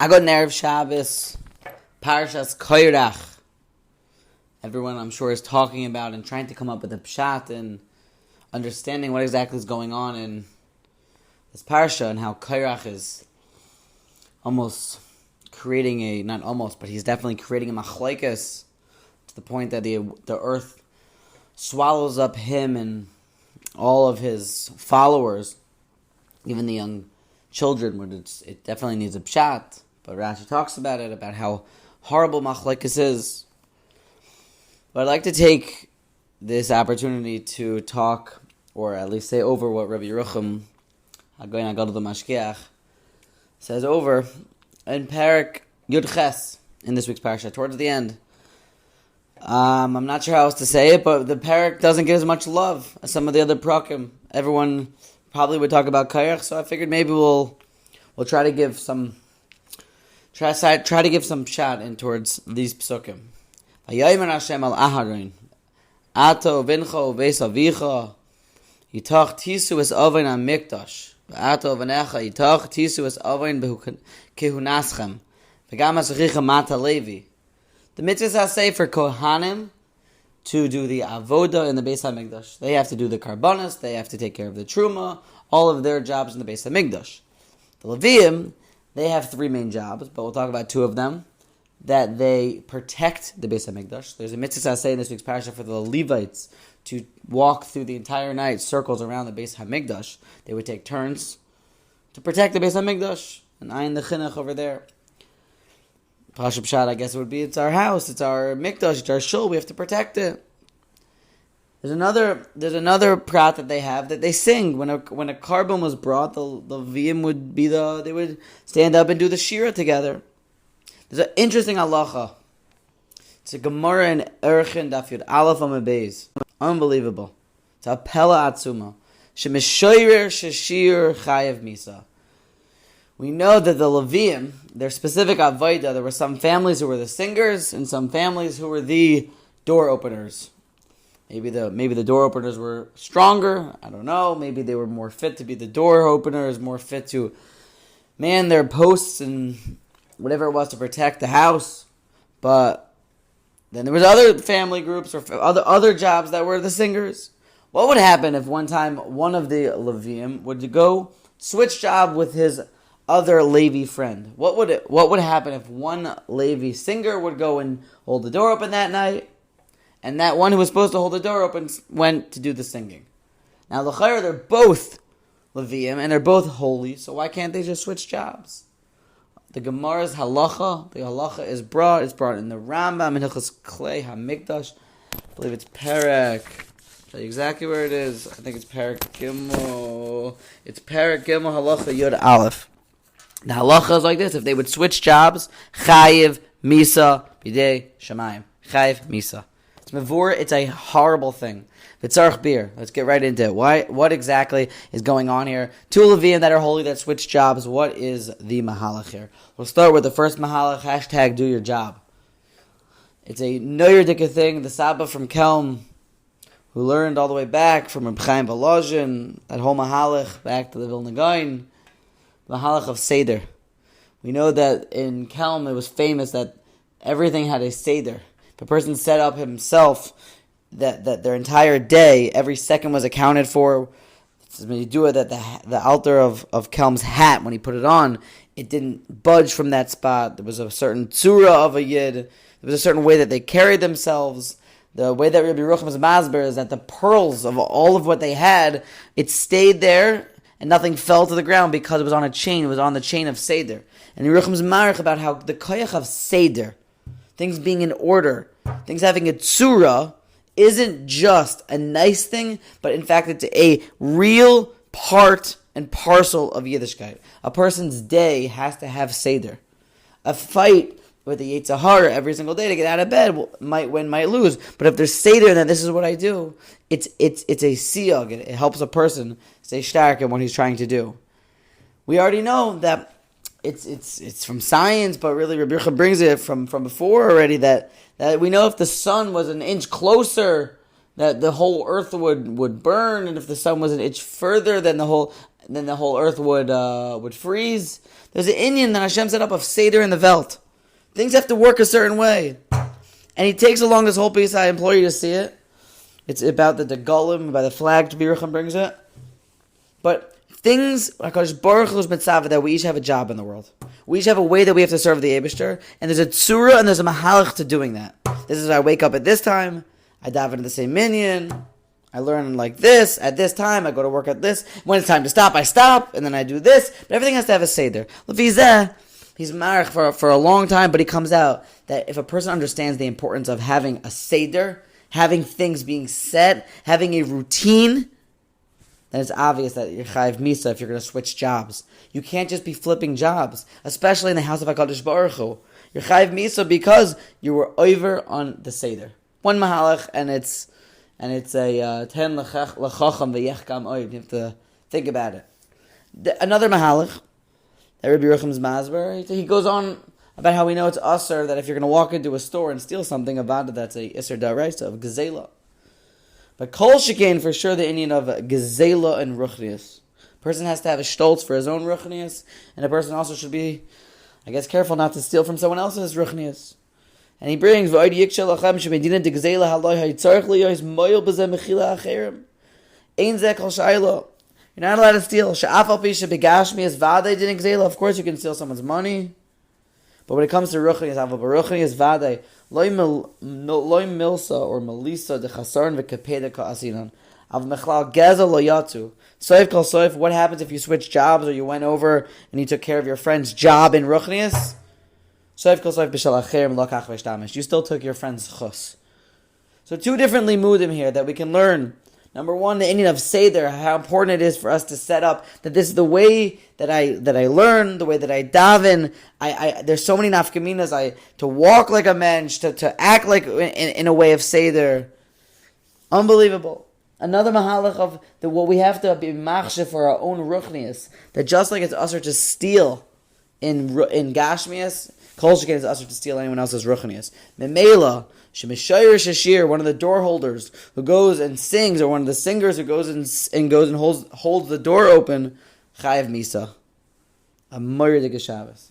I got Erev Shabbos, Parshas Korach. Everyone, I'm sure, is talking about and trying to come up with a pshat and understanding what exactly is going on in this parsha and how Korach is almost creating not almost, but he's definitely creating a machlekes to the point that the earth swallows up him and all of his followers, even the young children, where it definitely needs a pshat. But Rashi talks about it, about how horrible machlekes is. But I'd like to take this opportunity to talk, or at least say over what Rabbi Yerucham, Hagoyin Agadol the Mashkiach, says over in Parak Yud Ches in this week's parsha, towards the end. I'm not sure how else to say it, but the Parak doesn't get as much love as some of the other prakim. Everyone probably would talk about Korach, so I figured maybe we'll try to give some shot in towards these psukim. Vayomer Hashem al Aharon, Ato vincha uveis avicha, yitach tisu es ovein hamikdash, v'ato v'necha yitach tisu es ovein kehunaschem, v'gam asricha mata Levi. The mitzvahs say for Kohanim to do the avoda in the Beis HaMikdash. They have to do the karbanos, they have to take care of the truma, all of their jobs in the Beis HaMikdash. The Leviim, they have three main jobs, but we'll talk about two of them, that they protect the Beis HaMikdash. There's a mitzvah say in this week's parasha for the Levites to walk through the entire night, circles around the Beis HaMikdash. They would take turns to protect the Beis HaMikdash, and ayin the chinuch over there. Pashup Pshat, I guess it would be, it's our house, it's our mikdash, it's our shul, we have to protect it. There's another prat that they have that they sing when a carbon was brought. The Leviim they would stand up and do the shira together. There's an interesting halacha. It's a Gemara in Erchin Daf Yud Aleph Amud Beis. Unbelievable. It's a pella atzuma. Shemishoyer sheshir chayev misa. We know that the Leviim, their specific avodah, there were some families who were the singers and some families who were the door openers. Maybe the door openers were stronger. I don't know. Maybe they were more fit to be the door openers, more fit to man their posts and whatever it was to protect the house. But then there was other family groups or other jobs that were the singers. What would happen if one time one of the Leviim would go switch job with his other Levi friend? What would happen if one Levi singer would go and hold the door open that night, and that one who was supposed to hold the door open went to do the singing? Now, l'chayr, they're both Leviim and they're both holy, so why can't they just switch jobs? The Gemara's halacha, the halacha is brought. It's brought in the Rambam in Hilchos Klei HaMikdash. I believe it's Perek. I'll tell you exactly where it is. I think it's Perek Gimel. It's Perek Gimel halacha Yud Aleph. The halacha is like this: if they would switch jobs, chayiv misa bidei shamayim. Chayiv misa. It's mavur. It's a horrible thing. V'tzarich beer. Let's get right into it. What exactly is going on here? Two Leviim that are holy that switch jobs. What is the mahalach here? We'll start with the first mahalach. Hashtag do your job. It's a noyerdika thing. The Saba from Kelm, who learned all the way back from Reb Chaim Volozhin, that whole mahalach back to the Vilna Gaon. Mahalach of Seder. We know that in Kelm it was famous that everything had a Seder. If a person set up himself that their entire day, every second was accounted for. When you do it, that the altar of Kelm's hat, when he put it on, it didn't budge from that spot. There was a certain tzura of a yid. There was a certain way that they carried themselves. The way that Rabbi Yerucham's masber is that the pearls of all of what they had, it stayed there, and nothing fell to the ground because it was on a chain. It was on the chain of Seder. And Yerucham's marich about how the koyach of Seder, things being in order, things having a tzura, isn't just a nice thing, but in fact it's a real part and parcel of Yiddishkeit. A person's day has to have Seder. A fight with the Yetzer Hara every single day to get out of bed might win, might lose. But if there's Seder, then this is what I do. It's a siyag. It helps a person stay stark in what he's trying to do. We already know that it's from science, but really Rabbi Yerucham brings it from before already that we know if the sun was an inch closer, that the whole earth would burn, and if the sun was an inch further, then the whole then the whole earth would freeze. There's an Indian that Hashem set up of Seder in the Welt. Things have to work a certain way. And he takes along this whole piece. I implore you to see it. It's about the Golem, by the flag, Biruchim brings it. But things, HaKadosh Baruch Hu's mitzvah, that we each have a job in the world. We each have a way that we have to serve the Eibishter. And there's a tzura and there's a mahalach to doing that. This is why I wake up at this time. I dive into the same minyan. I learn like this. At this time, I go to work at this. When it's time to stop, I stop. And then I do this. But everything has to have a seder. Lefizeh, he's marich for a long time, but he comes out that if a person understands the importance of having a seder, having things being set, having a routine, then it's obvious that you're chayiv misa if you're going to switch jobs. You can't just be flipping jobs, especially in the house of HaKadosh Baruch Hu. You're chayiv misa because you were over on the seder. One mahalach, and it's a ten lechacham v'yechkam oid. You have to think about it. Another mahalach, that Rabbi Yerucham's Masber, he goes on about how we know it's usher that if you're going to walk into a store and steal something, avada, that's a iser daraisa of gezela. But kol shekain, for sure, the Indian of gezela and ruchnius. A person has to have a stoltz for his own ruchnius, and a person also should be, I guess, careful not to steal from someone else's ruchnius. And he brings v'oid yikshel lachem shemedina de gezela haloi hayitzarich liyois moyel b'zeh mechila acherim. Ein zeh kol shaylo. You're not allowed to steal. She'afal pisha begashmi is vade din gezela. Of course, you can steal someone's money. But when it comes to ruchnius, avol b'ruchnius vade loy milsa or melisa de chasaron v'kepeda ka'asinan. Av mechlal gezel lo yatu. Soif kol soif. What happens if you switch jobs or you went over and you took care of your friend's job in ruchnius? Soif kol soif b'shal acherim lokach v'shtamish. You still took your friend's chus. So two different limudim here that we can learn. Number one, the Indian of Seder, how important it is for us to set up that this is the way that I learn, the way that I daven. There's so many nafkaminas. To walk like a mensch, to act like in a way of Seder. Unbelievable. Another mahalach of what we have to be machshe for our own ruchnius. That just like it's usher to steal in gashmias, kol sheken is usher to steal anyone else's ruchnius. Memela. Shemeshayir Shashir, one of the door holders who goes and sings, or one of the singers who goes and holds the door open, Chayiv Misa, a Moiridig Shabbos.